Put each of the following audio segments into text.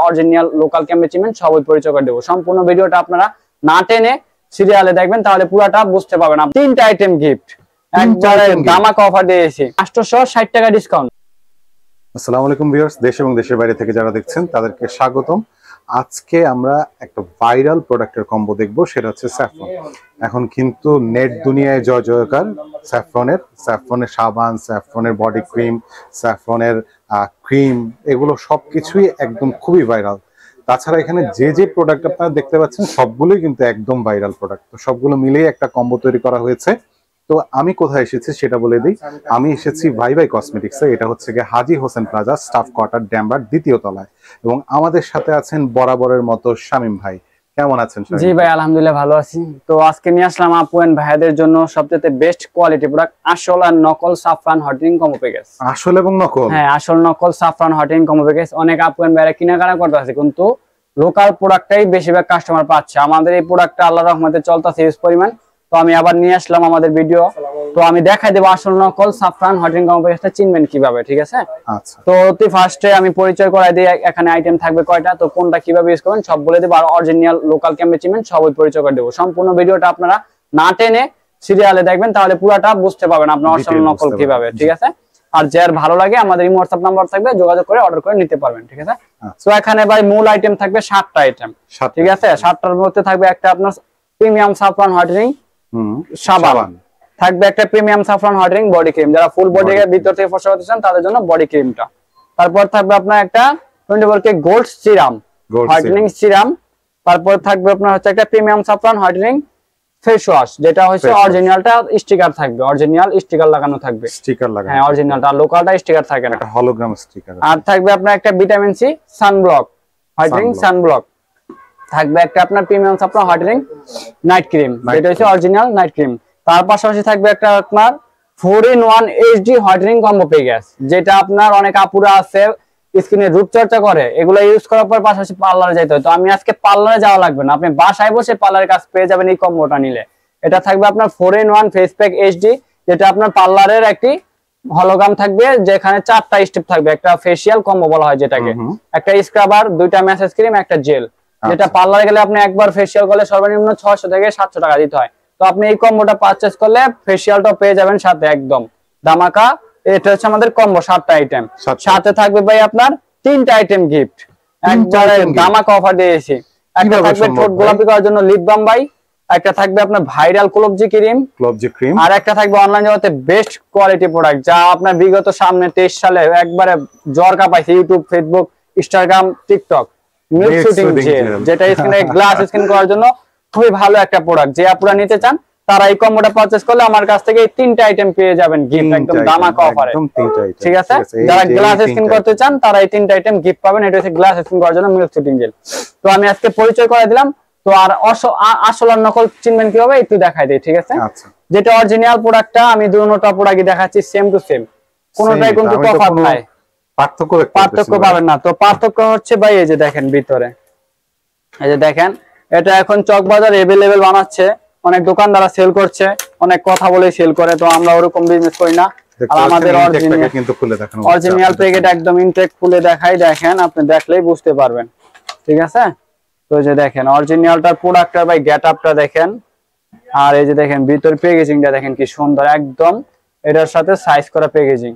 Original local ক্যাম্পে cement সবই পরিচয় করে দেবো। সম্পূর্ণ ভিডিওটা আপনারা না টেনে সিরিয়ালে দেখবেন, তাহলে পুরোটা বুঝতে পারবেন। তিনটা আইটেম গিফট একবারে ধামাকা অফার দিয়েছি, 860 টাকা ডিসকাউন্ট। আসসালামু আলাইকুম ভিউয়ার্স, দেশ এবং দেশের বাইরে থেকে যারা দেখছেন তাদেরকে স্বাগতম। আজকে আমরা একটা ভাইরাল প্রোডাক্টের কম্বো দেখবো, সেটা হচ্ছে স্যাফরন। এখন কিন্তু নেট দুনিয়ায় জয় জয়কার স্যাফরনের সাবান, স্যাফরনের বডি ক্রিম, স্যাফরনের ক্রিম, এগুলো সবকিছুই একদম খুবই ভাইরাল। তাছাড়া এখানে যে যে প্রোডাক্ট আপনারা দেখতে পাচ্ছেন সবগুলোই কিন্তু একদম ভাইরাল প্রোডাক্ট। তো সবগুলো মিলেই একটা কম্বো তৈরি করা হয়েছে। তো আমি কোথায় এসেছি সেটা বলে দিই। আমি এসেছি ভাই ভাই কসমেটিক্সে। এটা হচ্ছে গিয়ে হাজী হোসেন প্লাজা, স্টাফ কোয়ার্টার, ড্যামবার, দ্বিতীয় তলায়। এবং আমাদের সাথে আছেন বরাবরের মতো শামীম ভাই। কেমন আছেন? জি ভাই, আলহামদুলিল্লাহ ভালো আছি। তো আজকে নিয়ে আসলাম আপু এন্ড ভাইদের জন্য সবচেয়ে বেস্ট কোয়ালিটি প্রোডাক্ট, আসল আর নকল সাফরান হটিং কম্বো প্যাকেজ। আসল এবং নকল? হ্যাঁ, আসল নকল সাফরান হটিং কম্বো প্যাকেজ। অনেক আপু এন্ড ভাইরা কেনাকাটা করতে আছে, কিন্তু লোকাল প্রোডাক্টটাই বেশিরভাগ কাস্টমার পাচ্ছে। আমাদের এই প্রোডাক্টটা আল্লাহর রহমতে চলতেছে হিউজ পরিমাণ। তো আমি আবার নিয়ে আসলাম আমাদের ভিডিও। তো আমি দেখাই দেবো আসল নকল সাফরান হটিং কম্বো প্যাকেজটা চিনবেন কিভাবে, ঠিক আছে? আচ্ছা। তো অতি ফার্স্টে আমি পরিচয় করাই দিই, এখানে আইটেম থাকবে কয়টা, তো কোনটা কিভাবে ইউজ করবেন সব বলে দেবো। আর অরিজিনাল লোকাল ক্যাম্পে চিমেন্ট সবই পরিচয় করে দেবো। সম্পূর্ণ ভিডিওটা আপনারা না টেনে সিরিয়ালে দেখবেন, তাহলে পুরোটা বুঝতে পারবেন আপনার আসল নকল কিভাবে, ঠিক আছে? আর যার ভালো লাগে আমাদের এই হোয়াটসঅ্যাপ নাম্বার থাকবে, যোগাযোগ করে অর্ডার করে নিতে পারবেন, ঠিক আছে? তো এখানে ভাই মূল আইটেম থাকবে 7টা আইটেম, ঠিক আছে? 7টার মধ্যে থাকবে একটা আপনার প্রিমিয়াম সাফরান হটিং সাবান, থাকবে একটা প্রিমিয়াম সাফরান হটিং বডি ক্রিম, যারা ফুল বডি ভিতর থেকে ফর্সা করতে চান তাদের জন্য বডি ক্রিমটা। তারপর থাকবে আপনার একটা 24K gold serum whitening serum. তারপর থাকবে আপনার হচ্ছে একটা premium saffron whitening face wash, যেটা হচ্ছে অরিজিনালটা স্টিকার থাকবে, অরিজিনাল স্টিকার লাগানো থাকবে, স্টিকার লাগানো। হ্যাঁ, অরিজিনালটা, লোকালটা স্টিকার থাকে না, একটা হলোগ্রাম স্টিকার। আর থাকবে আপনার একটা vitamin C sunblock whitening sunblock. থাকবে একটা আপনার premium saffron whitening night cream, যেটা হচ্ছে অরিজিনাল নাইট ক্রিম। তার পাশাপাশি থাকবে একটা আপনার 4-in-1 HD whitening combo package, যেটা আপনার অনেক আপুরা আছে স্কিনে রূপচর্চা করে, এগুলো ইউজ করার পর পাশাপাশি পার্লারে যাইতে হয়। তো আমি আজকে পার্লারে যাওয়া লাগবে না, আপনি বাসায় বসে পার্লারের কাজ পেয়ে যাবেন এই কম্বোটা নিলে। এটা থাকবে আপনার 4-in-1 ফেস প্যাক HD, যেটা আপনার পার্লারের একটি হলোগ্রাম থাকবে, যেখানে 4টা স্টেপ থাকবে। একটা ফেসিয়াল কম্বো বলা হয় যেটাকে, একটা স্ক্রাবার, 2টা ম্যাসেজ ক্রিম, একটা জেল। যেটা পার্লারে গেলে আপনি একবার ফেসিয়াল করলে সর্বনিম্ন 600 থেকে 700 টাকা দিতে হয়। তো আপনি এই কম্বোটা পারচেজ করলে ফেসিয়ালটা পেয়ে যাবেন সাথে, একদম ধামাকা। এটা হচ্ছে আমাদের কম্বো 7টা আইটেম। সাথে থাকবে ভাই আপনার 3টা আইটেম গিফট, একবারে ধামাকা অফার দিয়েছি। একটা থাকবে ঠোঁট গোলাপি করার জন্য লিপ বাম ভাই, একটা থাকবে আপনার ভাইরাল ক্লোবজি ক্রিম, আর একটা থাকবে অনলাইন জগতে বেস্ট কোয়ালিটি প্রোডাক্ট, যা আপনার বিগত সামনে 23 সালে একবারে জ্বর কাঁপাইছে YouTube, Facebook, Instagram, TikTok, milk soothing gel, যেটা স্কিনে গ্লাস স্কিন করার জন্য খুবই ভালো একটা প্রোডাক্ট। যে আপনারা নিতে চান তারা এই কম্বোটা পারচেজ করলে আমার কাছ থেকে এই 3টা আইটেম পেয়ে যাবেন গিফট, একদম ধামাকা অফারে, ঠিক আছে? যারা গ্লাস স্কিন করতে চান তারা এই 3টা আইটেম গিফট পাবেন। এটা হচ্ছে গ্লাস স্কিন করার জন্য মিল্ক শুটিং জেল। তো আমি আজকে পরিচয় করে দিলাম। তো আর আসল আর নকল চিনবেন কিভাবে একটু দেখাই দেই, ঠিক আছে? যেটা অরিজিনাল প্রোডাক্টটা আমি দুটোটা প্রোডাক্টই দেখাচ্ছি সেম টু সেম, কোনোটাই কিন্তু তফাৎ নাই, পার্থক্য পাবেন না। তো পার্থক্য হচ্ছে ভাই এই যে দেখেন ভিতরে, এই যে দেখেন, এটা এখন চকবাজার अवेलेबल বানাচ্ছে, অনেক দোকানদাররা সেল করছে, অনেক কথা বলে সেল করে। তো আমরা ওরকম বিজনেস করি না। আর আমাদের অরিজিনাল প্যাকেট একদম ইনটেক খুলে দেখাই, দেখেন, আপনি দেখলেই বুঝতে পারবেন, ঠিক আছে? তো যে দেখেন অরিজিনালটার প্রোডাক্টটা ভাই গেটআপটা দেখেন, আর এই যে দেখেন ভিতর প্যাকেজিংটা দেখেন কি সুন্দর, একদম এটার সাথে সাইজ করা প্যাকেজিং,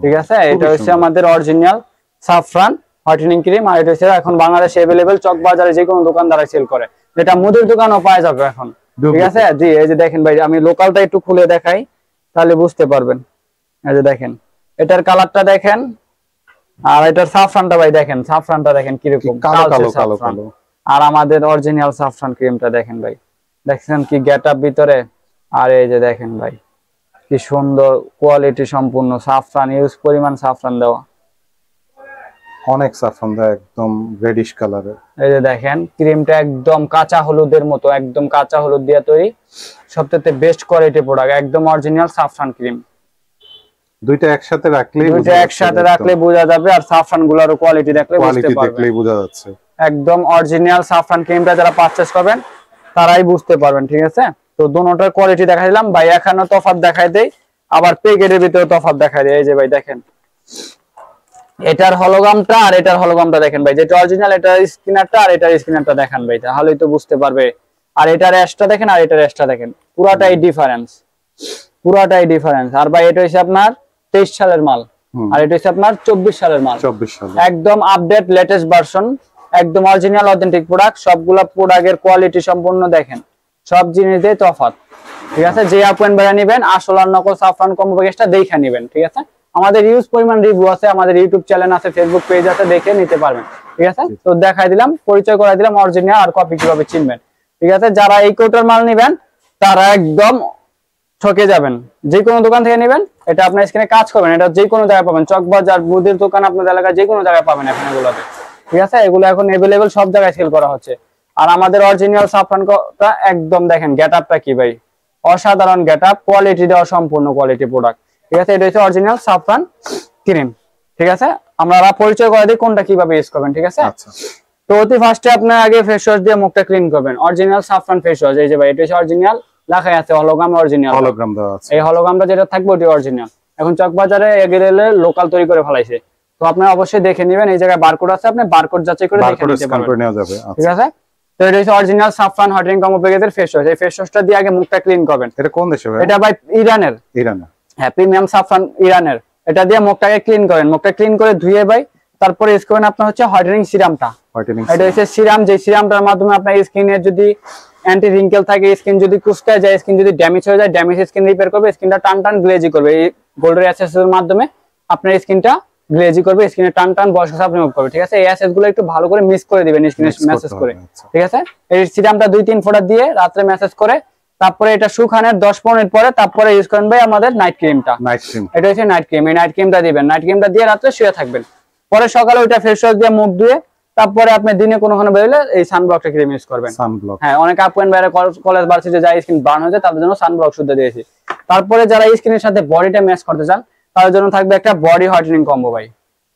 ঠিক আছে? এটা হচ্ছে আমাদের অরিজিনাল সাফরান হোয়াইটেনিং ক্রিম। আর এটা হচ্ছে এখন বাংলাদেশে अवेलेबल চকবাজারে যে কোনো দোকানদার সেল করে, যেটা মুদির দোকানও পাওয়া যাবে এখন, ঠিক আছে? জি, এই যে দেখেন ভাই, আমি লোকালটা একটু খুলে দেখাই তাহলে বুঝতে পারবেন। এই যে দেখেন এটার কালারটা দেখেন, আর এটার সাফরানটা ভাই দেখেন, সাফরানটা দেখেন কিরকম কালো কালো কালো। আর আমাদের অরিজিনাল সাফরান ক্রিমটা দেখেন ভাই, দেখছেন কি গেটআপ ভিতরে। আর এই যে দেখেন ভাই কি সুন্দর কোয়ালিটি সম্পূর্ণ সাফরান, ইউজ পরিমাণ সাফরান দেওয়া, অনেক সাফরান দেওয়া, একদম রেডিশ কালারের। এই যে দেখেন ক্রিমটা একদম কাঁচা হলুদের মতো, একদম কাঁচা হলুদ দিয়ে তৈরি, সবচেয়ে বেস্ট কোয়ালিটি প্রোডাক্ট, একদম অরিজিনাল সাফরান ক্রিম। দুইটা একসাথে রাখলে বোঝা যাবে, আর সাফরান গুলোর কোয়ালিটি দেখলে বোঝা যাচ্ছে। একদম অরিজিনাল সাফরান ক্রিমটা যারা পারচেজ করবেন তারাই বুঝতে পারবেন, ঠিক আছে? তো দুটোটার কোয়ালিটি দেখাই দিলাম ভাই। এখানে তফাৎ দেখাই দেই, আবার প্যাকেটের ভিতরে তফাৎ দেখাই দেই। এই যে ভাই দেখেন এটার হলোগ্রামটা আর এটার হলোগ্রামটা দেখেন ভাই, যেটা অরিজিনাল এটার স্ক্রিনারটা আর এটার স্ক্রিনারটা দেখেন ভাই, তাহলেই তো বুঝতে পারবে। আর এটার অ্যাশটা দেখেন আর এটার অ্যাশটা দেখেন, পুরাটাই ডিফারেন্স, পুরাটাই ডিফারেন্স। আর ভাই এটা হচ্ছে আপনার 23 সালের মাল, আর এটা হচ্ছে আপনার 24 সালের মাল, 24 সাল, একদম আপডেট লেটেস্ট ভার্সন, একদম অরিজিনাল অথেন্টিক প্রোডাক্ট। সবগুলা প্রোডাক্টের কোয়ালিটি সম্পূর্ণ দেখেন, সব জিনিসেই তফাৎ, ঠিক আছে। যে আপনি বেড়া নেবেন আসল আর নকল সাফরান কম্বো প্যাকেজটা দেখে নেবেন, ঠিক আছে। আমাদের ইউজ পরিমাণ রিভিউ আছে, আমাদের ইউটিউব চ্যানেল আছে, ফেসবুক পেজ আছে, দেখে নিতে পারবেন, ঠিক আছে। তো দেখাই দিলাম, পরিচয় করাই দিলাম অরিজিনাল আর কপি কিভাবে চিনবেন, ঠিক আছে। যারা এই কোটার মাল নেবেন তারা একদম ঠকে যাবেন। যে কোনো দোকান থেকে নেবেন, এটা আপনার স্ক্রিনে কাজ করবেন, এটা যে কোনো জায়গায় পাবেন, চকবাজার, মুদির দোকান, আপনাদের এলাকায় যে কোনো জায়গায় পাবেন এখন এগুলোতে, ঠিক আছে। এগুলো এখন अवेलेबल সব জায়গায় সেল করা হচ্ছে। আর আমাদের অরিজিনাল সাফরানটা একদম দেখেন গেটআপটা কি ভাই, অসাধারণ গেটআপ, কোয়ালিটি দেওয়া সম্পূর্ণ কোয়ালিটি প্রোডাক্ট, ঠিক আছে। এটা হচ্ছে অরিজিনাল সাফরান ক্রিম, ঠিক আছে। আমরা পরিচয় করে দিই কোনটা কিভাবে ইউজ করবেন, ঠিক আছে। আচ্ছা, তো অতি ফার্স্টে আপনার আগে ফেস ওয়াশ দিয়ে মুখটা ক্লিন করবেন, অরিজিনাল সাফরান ফেস ওয়াশ, এই যে ভাই এটা হচ্ছে অরিজিনাল, লেখাই আছে হলোগ্রাম অরিজিনাল, হলোগ্রাম দেওয়া আছে। এই হলোগ্রামটা যেটা থাকবে ওটা অরিজিনাল। এখন চকবাজারে এগেলে লোকাল তৈরি করে ফেলাইছে, তো আপনারা অবশ্যই দেখে নেবেন, এই জায়গায় বারকোড আছে, আপনি বারকোড যাচাই করে দেখে নিতে পারবেন, নেওয়া যাবে, ঠিক আছে। তো এটা হচ্ছে অরিজিনাল সাফরান হোয়াইটেনিং কম্বো প্যাকেজের ফেস ওয়াশ, এই ফেস ওয়াশটা দিয়ে আগে মুখটা ক্লিন করবেন। এটা কোন দেশে ভাই? এটা ভাই ইরানের, ইরানের, হ্যাঁ, প্রিমিয়াম সাফরান ইরানের। এটা দিয়ে মুখটাকে ক্লিন করেন, মুখটা ক্লিন করে ধুয়ে ভাই তারপরে ইউজ করেন আপনার হচ্ছে হোয়াইটেনিং সিরামটা। এটা হচ্ছে সিরাম, যে সিরামটার মাধ্যমে আপনার স্কিনে যদি অ্যান্টি রিঙ্কেল থাকে, স্কিন যদি কুচকায় যায়, স্কিন যদি ড্যামেজ হয়ে যায়, ড্যামেজ স্কিন রিপেয়ার করবে, স্কিনটা টান টান গ্লেজি করবে। এই গোল্ডের অ্যাসেসের মাধ্যমে আপনার স্কিনটা গ্লেজি করবে, স্কিনে টান টান বয়স সাপ রিমুভ করবে, ঠিক আছে। এই অ্যাসেস গুলো একটু ভালো করে মিক্স করে দিবেন স্কিনে মেসেজ করে, ঠিক আছে। এই সিরামটা 2-3 ফোঁটা দিয়ে রাত্রে মেসেজ করে তারপরে এটা শুকানোর 10-15 মিনিট পরে তারপরে ইউজ করেন ভাই আমাদের নাইট ক্রিমটা। এটা হচ্ছে নাইট ক্রিম, এই নাইট ক্রিমটা দিবেন, নাইট ক্রিমটা দিয়ে রাত্রে শুয়ে থাকবেন, পরে সকালে ওইটা ফেস ওয়াশ দিয়ে মুখ ধুয়ে তারপরে আপনি দিনে কোনোখানে বেরোলে এই সানব্লকটা ক্রিম ইউজ করবেন। হ্যাঁ, অনেক আপওয়েন বাইরে কলেজ ভার্সিটিতে যায় স্কিন বার্ন হয়ে যায়, তাদের জন্য সানব্লক শুদ্ধ দিয়েছি। তারপরে যারা স্কিনের সাথে বডিটা ম্যাচ করতে চান তাদের জন্য থাকবে একটা বডি হোয়াইটেনিং কম্বো ভাই,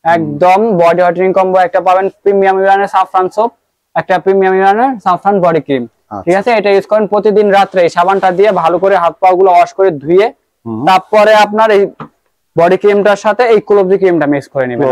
একদম বডি হোয়াইটেনিং কম্বো একটা পাবেন, প্রিমিয়াম ইরানের সাফরান সোপ, একটা প্রিমিয়াম ইরানের সাফরান বডি ক্রিম, ঠিক আছে। এটা ইউজ করেন প্রতিদিন রাত্রে, এই সাবানটা দিয়ে ভালো করে হাত পা গুলো ওয়াশ করে ধুয়ে তারপরে আপনার এই বডি ক্রিমটার সাথে এই ক্লোবজি ক্রিমটা মিক্স করে নেবেন।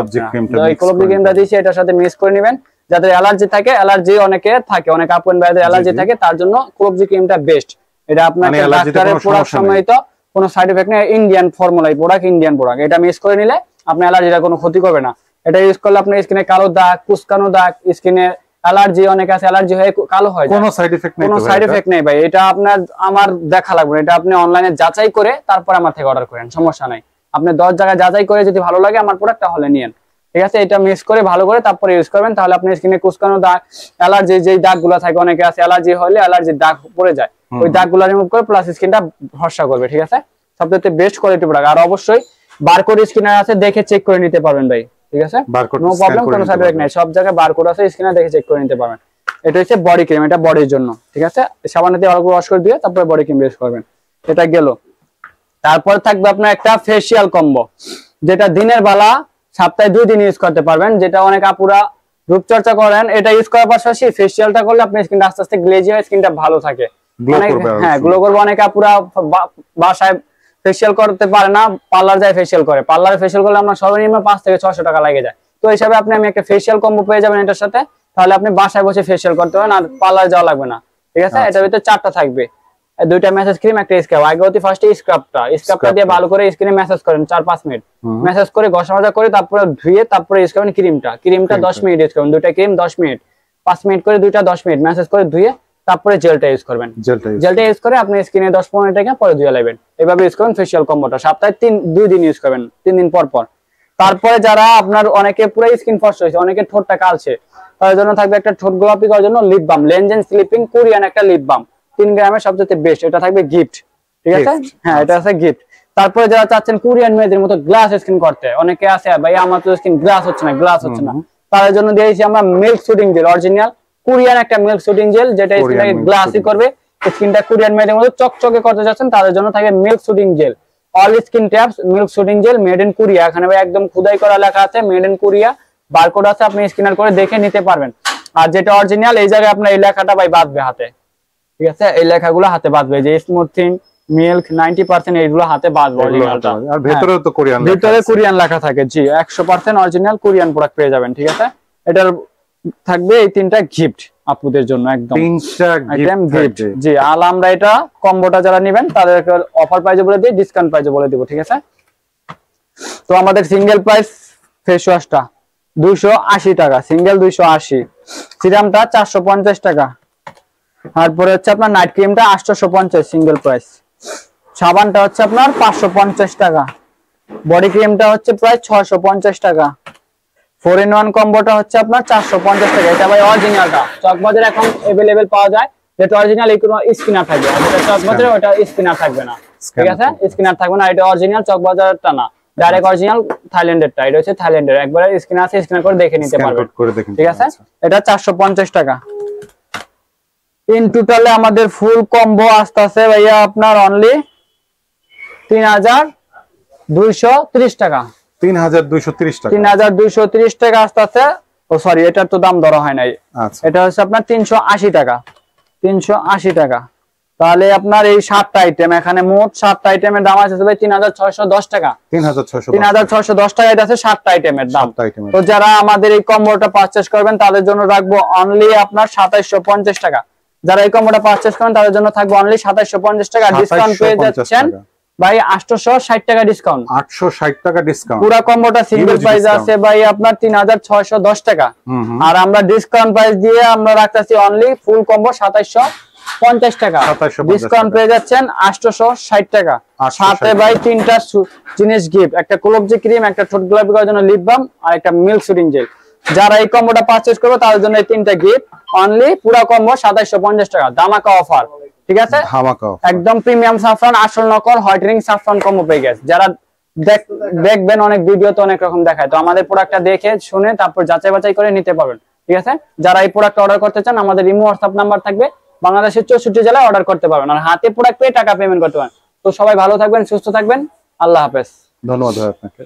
এই ক্লোবজি ক্রিমটা দিয়েছি এটার সাথে মিক্স করে নেবেন। যাদের অ্যালার্জি থাকে, অ্যালার্জি অনেকে থাকে, অনেক আপন ভাইদের অ্যালার্জি থাকে, তার জন্য ক্লোবজি ক্রিমটা বেস্ট। এটা আপনার ডাক্তারের প্রোডাক্ট সম্মিলিত, কোনো সাইড এফেক্ট নেই, Indian formula product, Indian product. এটা মিক্স করে নিলে আপনার অ্যালার্জিটা কোনো ক্ষতি করবে না। এটা ইউজ করলে আপনার স্কিনে কালো দাগ, কুচকানো দাগ, স্কিনে অ্যালার্জি, অনেক আছে অ্যালার্জি হয়ে কালো হয়, কোনো সাইড এফেক্ট নেই, কোনো সাইড এফেক্ট নেই ভাই। এটা আপনার আমার দেখা লাগবে না, এটা আপনি অনলাইনে যাচাই করে তারপর আমার থেকে অর্ডার করেন, সমস্যা নাই। আপনি 10 জায়গায় যাচাই করে যদি ভালো লাগে আমার প্রোডাক্ট তাহলে নিয়েন, ঠিক আছে। এটা মিক্স করে ভালো করে তারপরে ইউজ করবেন, তাহলে আপনার স্কিনে কুচকানো দাগ, অ্যালার্জি যেই দাগগুলো থাকে, অনেকে আছে অ্যালার্জি হলে অ্যালার্জির দাগ পড়ে যায়, ওই দাগগুলো রিমুভ করে প্লাস স্কিনটা ভরসা করবে, ঠিক আছে। সবচেয়ে বেস্ট কোয়ালিটি প্রোডাক্ট। আর অবশ্যই বারকোড স্ক্যানার আছে, দেখে চেক করে নিতে পারবেন ভাই, ঠিক আছে, নো প্রবলেম, কোনো সাইড এফেক্ট নাই, সব জায়গায় বারকোড আছে, স্ক্যানার দেখে চেক করে নিতে পারবেন। এটা হচ্ছে বডি ক্রিম, এটা বডির জন্য, ঠিক আছে। সাবান দিয়ে ভালো করে ওয়াশ করে দিয়ে তারপরে বডি ক্রিম ইউজ করবেন, এটা গেল। তারপর থাকবে আপনার একটা ফেসিয়াল কম্বো, যেটা দিনের বেলা সপ্তাহে 2 দিন ইউজ করতে পারবেন, যেটা অনেক আপুরা রূপচর্চা করেন, এটা ইউজ করার পাশাপাশি ফেসিয়ালটা করলে আপনার স্কিনটা আস্তে আস্তে গ্লেজি হয়, স্কিনটা ভালো থাকে, হ্যাঁ গ্লো করবে। অনেক আপুরা বাসায় ফেসিয়াল করতে পারে না, পার্লার যায় ফেসিয়াল করে, পার্লারে ফেসিয়াল করলে আপনার সর্বনিম্ন 500 থেকে 600 টাকা লাগে যায়। তো হিসাবে আপনি আমি একটা ফেসিয়াল কম্বো পেয়ে যাবেন এটার সাথে, তাহলে আপনি বাসায় বসে ফেসিয়াল করতে পারেন আর পার্লার যাওয়া লাগবে না, ঠিক আছে। এটার ভিতরে 4টা থাকবে, 2টা মেসেজ ক্রিম, একটা স্ক্রাব। আগে অতি ফার্স্টে স্ক্রাবটা দিয়ে ভালো করে স্কিনে মেসেজ করেন 4-5 মিনিট, মেসেজ করে ঘষা মাজা করে তারপরে ধুয়ে তারপরে ইউজ করবেন ক্রিমটা 10 মিনিট ইউজ করবেন, 2টা ক্রিম 10 মিনিট, 5 মিনিট করে 2টা 10 মিনিট মেসেজ করে ধুয়ে তারপরে জেলটা ইউজ করবেন। জেলটা ইউজ করে আপনি স্কিনে 10-15 মিনিট রেখে পরে ধুয়ে নেবেন। এভাবে ইউজ করবেন ফেসিয়াল কম্বোটা, সপ্তাহে 2 দিন ইউজ করবেন, 3 দিন পর পর। তারপরে যারা আপনার অনেকে পুরো স্কিন ফর্স হয়েছে, অনেকে ঠোঁটটা কালছে, তার জন্য থাকবে একটা ঠোঁট গোলাপি করার জন্য লিপ বাম, লেনজেন স্লিপিং কোরিয়ান একটা লিপ বাম, 3 গ্রামের, সবচেয়ে বেস্ট। এটা থাকবে গিফট, ঠিক আছে, হ্যাঁ এটা আছে গিফট। তারপরে যারা চাচ্ছেন কোরিয়ান মেয়েদের মতো গ্লাস স্কিন করতে, অনেকে আছে ভাই আমার তো স্কিন গ্লাস হচ্ছে না, তাদের জন্য দিয়েছি আমরা milk soothing jail, original Korean একটা মিল্ক শুটিং জেল, যেটা স্কিনটাকে গ্লাসি করবে, স্কিনটা কোরিয়ান মেয়েদের মতো চকচকে করতে যাচ্ছেন তাদের জন্য থাকে milk soothing jail, all skin taps milk soothing jail, made in Korea. এখানে ভাই একদম খোদাই করা লেখা আছে মেড ইন কোরিয়া, বারকোড আছে, আপনি স্ক্যানার করে দেখে নিতে পারবেন। আর যেটা অরিজিনাল এই জায়গায় আপনার এই লেখাটা ভাই বাঁধবে হাতে, ঠিক আছে, এই লেখাগুলো হাতে বাঁধবে, যে স্মুথিং মিল্ক 90% এইগুলো হাতে বাঁধবো অরিজিনালটা। আর ভেতরেও তো কোরিয়ান, ভিতরে কোরিয়ান লেখা থাকে, জি 100% অরিজিনাল কোরিয়ান প্রোডাক্ট পেয়ে যাবেন, ঠিক আছে। এটার থাকবে এই তিনটা গিফট আপুদের জন্য, একদম তিনটা আইটেম গিফট। গিফট, জি। আর আমরা এটা কম্বোটা যারা নেবেন তাদেরকে অফার প্রাইসে বলে দিই, ডিসকাউন্ট প্রাইসে বলে দিব, ঠিক আছে। তো আমাদের সিঙ্গেল প্রাইস ফেস ওয়াশটা 280 টাকা, সিঙ্গেল 280, সিরামটা 450 টাকা, তারপরে হচ্ছে আপনার নাইট ক্রিমটা 850 সিঙ্গেল প্রাইস, সাবানটা হচ্ছে আপনার 550 টাকা, বডি ক্রিমটা হচ্ছে প্রায় 650 টাকা, 4-in-1 কম্বোটা হচ্ছে আপনার 450 টাকা। এটা ভাই অরিজিনালটা চকবাজারে এখন अवेलेबल পাওয়া যায়, যেটা অরিজিনাল এই কোনো স্পিনার থাকবে না, যেটা চকবাজারে ওটা স্পিনার থাকবে না, ঠিক আছে, স্পিনার থাকবে না। এটা অরিজিনাল চকবাজারটা না, ডাইরেক্ট অরিজিনাল থাইল্যান্ডেরটা, এটা হচ্ছে থাইল্যান্ডের, একবারে স্ক্রিন আছে, স্ক্যান করে দেখে নিতে পারবেন, ঠিক আছে। এটা 450 টাকা। ইন টোটালে আমাদের ফুল কম্বো আসতেছে ভাইয়া আপনার অনলি 3230 টাকা, 3230 টাকা, 3230 টাকা আসতেছে। ও সরি, এটার তো দাম ধরা হয় নাই, আচ্ছা এটা হচ্ছে আপনার 380 টাকা, 380 টাকা। তাহলে আপনার এই 7টা আইটেম, এখানে মোট 7টা আইটেমের দাম আছে ভাই 3610 টাকা, 3610 টাকা, এটা আছে 7টা আইটেমের দাম। তো যারা আমাদের এই কম্বোটা পারচেজ করবেন তাদের জন্য রাখবো অনলি আপনার 2750 টাকা, যারা এই কম্বোটা পারচেজ করেন তাদের জন্য থাকবে অনলি 2750 টাকা, ডিসকাউন্ট পেয়ে যাচ্ছেন ভাই 860 টাকা ডিসকাউন্ট, 860 টাকা ডিসকাউন্ট। পুরো কম্বোটা সিঙ্গেল প্রাইস আছে ভাই আপনার 3610 টাকা, আর আমরা ডিসকাউন্ট প্রাইস দিয়ে আমরা রাখতেছি অনলি ফুল কম্বো 2750 টাকা, ডিসকাউন্ট পেয়ে যাচ্ছেন 860 টাকা। সাথে ভাই তিনটা জিনিস গিফট, একটা কোলবজি ক্রিম, একটা ঠোঁট গোলাপি করার জন্য লিপ বাম, আর একটা মিল্ক সুডিং জেল। যারা এই কম্বোটা পারচেজ করবে তাদের জন্য এই তিনটা গিফট, অনলি পুরো কম্বো 2750 টাকা, ধামাকা অফার, ঠিক আছে, একদম প্রিমিয়াম সাফরান, আসল নকল হোয়াইটেনিং সাফরান কম্বো পেয়ে গেছে। যারা দেখবেন অনেক ভিডিওতে অনেক রকম দেখায়, তো আমাদের প্রোডাক্টটা দেখে শুনে তারপর যাচাই বাছাই করে নিতে পারবেন, ঠিক আছে। যারা এই প্রোডাক্ট অর্ডার করতে চান আমাদের ইমো হোয়াটসঅ্যাপ নাম্বার থাকবে, বাংলাদেশের 64 জেলায় অর্ডার করতে পারবেন, আর হাতে প্রোডাক্ট পেয়ে টাকা পেমেন্ট করতে পারেন। তো সবাই ভালো থাকবেন, সুস্থ থাকবেন, আল্লাহ হাফেজ। ধন্যবাদ আপনাকে।